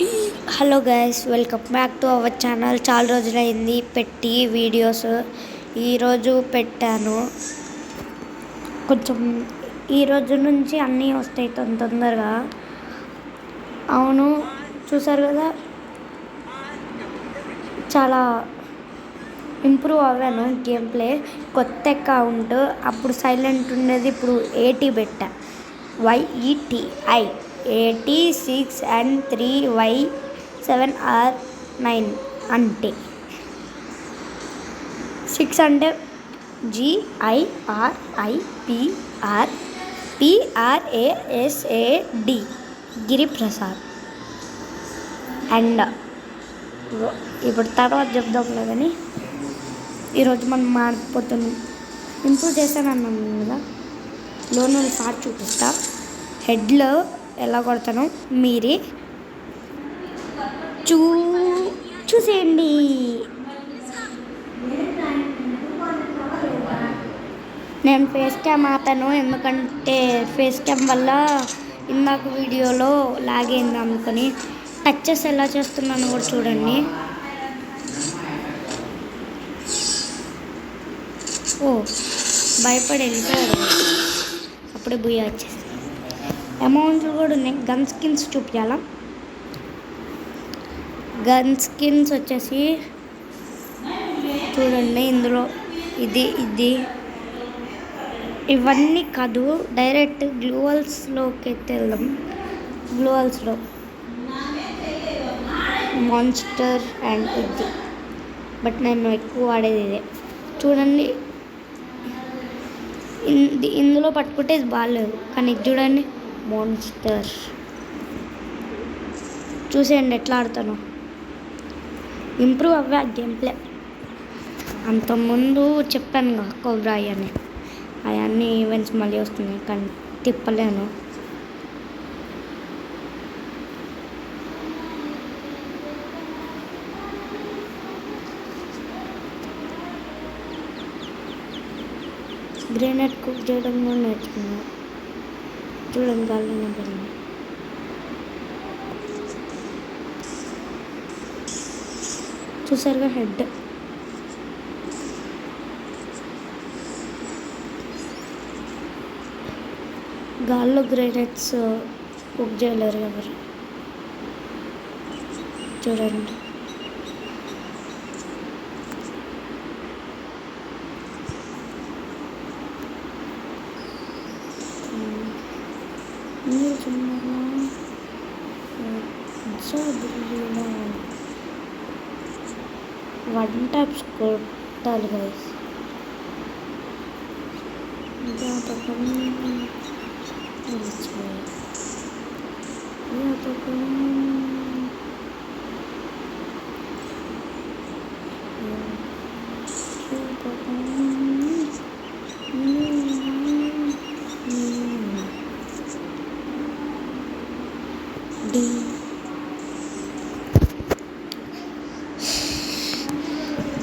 Hello guys, welcome back to our channel. చాలా రోజులైంది పెట్టి వీడియోస్. ఈరోజు పెట్టాను. కొంచెం ఈరోజు నుంచి అన్నీ వస్తాయి తొందరగా. అవును, చూసారు కదా, చాలా ఇంప్రూవ్ అవ్వాను గేమ్ ప్లే. కొత్త అకౌంట్, అప్పుడు సైలెంట్ ఉండేది, ఇప్పుడు 80 పెట్టా. YETI 86 and 3Y7R9 అంటే 6 అంటే GIRIPRPRASAD గిరిప్రసాద్. అండ్ ఇప్పుడు తర్వాత చెప్దాంలే, కానీ ఈరోజు మనం మాడిపోతున్నాం. ఇంప్రూవ్ చేశానన్నాను కదా, లోన్ పార్ట్ చూపిస్తా. హెడ్లో ఎలా కొడతానో మీరే చూసేయండి. నేను ఫేస్ క్యామ్ ఆపాను, ఎందుకంటే ఫేస్ క్యామ్ వల్ల ఇందాక వీడియోలో లాగైంది అనుకొని. టచెస్ ఎలా చేస్తున్నాను కూడా చూడండి. ఓ, భయపడి వెళ్ళిపోయాడు, అప్పుడే బుయ్య వచ్చేసి. అమౌంట్లు కూడా ఉన్నాయి. గన్ స్కిన్స్ చూపించాలా? గన్ స్కిన్స్ వచ్చేసి చూడండి, ఇందులో ఇది ఇవన్నీ కాదు, డైరెక్ట్ గ్లూవల్స్లోకి వెళ్దాం. గ్లూవల్స్లో మాన్స్టర్ అండ్ ఇది, బట్ నేను ఎక్కువ వాడేది ఇదే. చూడండి, ఇందులో పట్టుకుంటే ఇది బాగాలేదు, కానీ ఇది చూడండి, మాన్స్టర్. చూసేయండి ఎట్లా ఆడతాను. ఇంప్రూవ్ అవ్వా గేమ్ ప్లే. అంతకుముందు చెప్పాను కోబ్రా అని, అవన్నీ ఈవెంట్స్ మళ్ళీ వస్తున్నాయి, కానీ తిప్పలేను. గ్రెనేడ్ కుక్ చేయడం కూడా నేర్చుకున్నా. చూడండి, గాలిలో పడింది. చూసారుగా, హెడ్. గాల్లో గ్రెనేడ్స్ కుక్ చేయలేరు ఎవరు. చూడండి, వన్ టైప్స్ కొట్టాలి guys.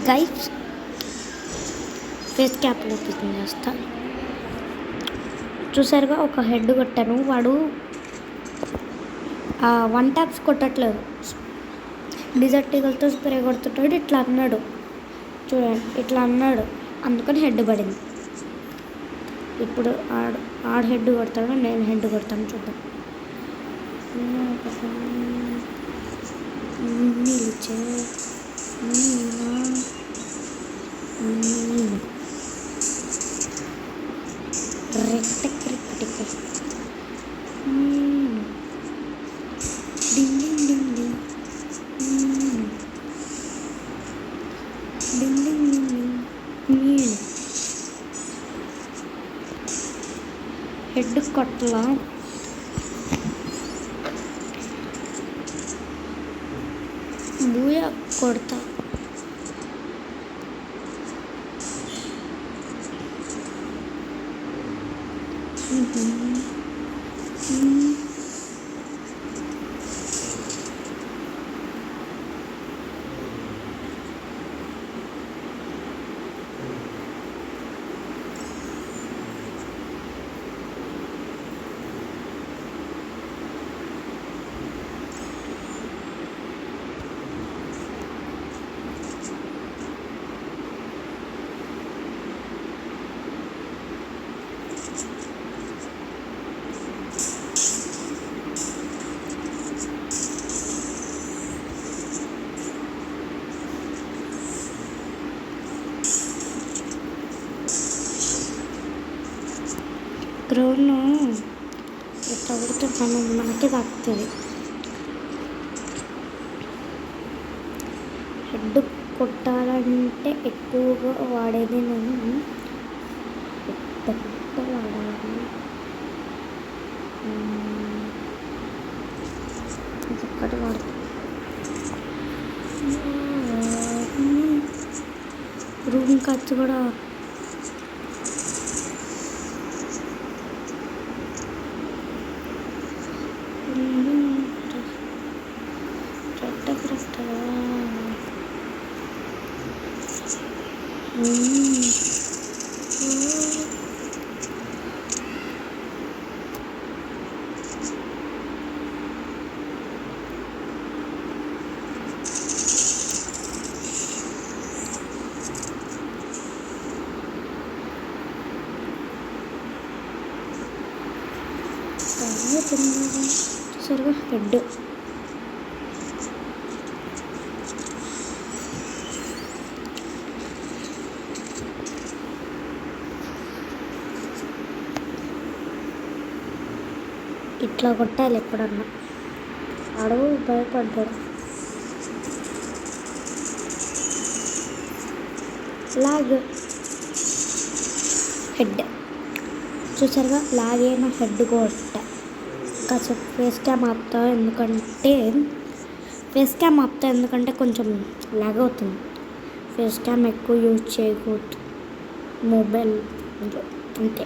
Guys, face cap open చేస్తా. చూసారుగా, ఒక హెడ్ కొట్టాను. వాడు వన్ ట్యాప్స్ కొట్టట్లేదు, డిజర్ట్ ఈగల్తో స్ప్రే కొడుతుంటాడు. ఇట్లా అన్నాడు చూడండి, ఇట్లా అన్నాడు, అందుకని హెడ్ పడింది. ఇప్పుడు ఆడు హెడ్ కొడతాడు, నేను హెడ్ కొడతాను. చూద్దాం. నిలిచే హెడ్ కొట్టలా. బూయా కొడతా. గ్రౌండ్ ఇట్లా కొడితే మనకి తాకుతుంది. హెడ్ కొట్టాలంటే ఎక్కువగా వాడేది నేను పెద్ద వాడాలి. ఒక్కటి వాడతాను. రూమ్ ఖర్చు కూడా చూసారుగా హెడ్. ఇట్లా కొట్టాలి ఎప్పుడన్నా. ఆడు భయపడ్డాడు. లాగ్ హెడ్ చూసారుగా, లాగైన హెడ్ కొట్ట. కాసేపు ఫేస్ క్యామ్ ఆపుతా, ఎందుకంటే కొంచెం లాగ్ అవుతుంది. ఫేస్ క్యామ్ ఎక్కువ యూజ్ చేయకూడదు మొబైల్ అంతే.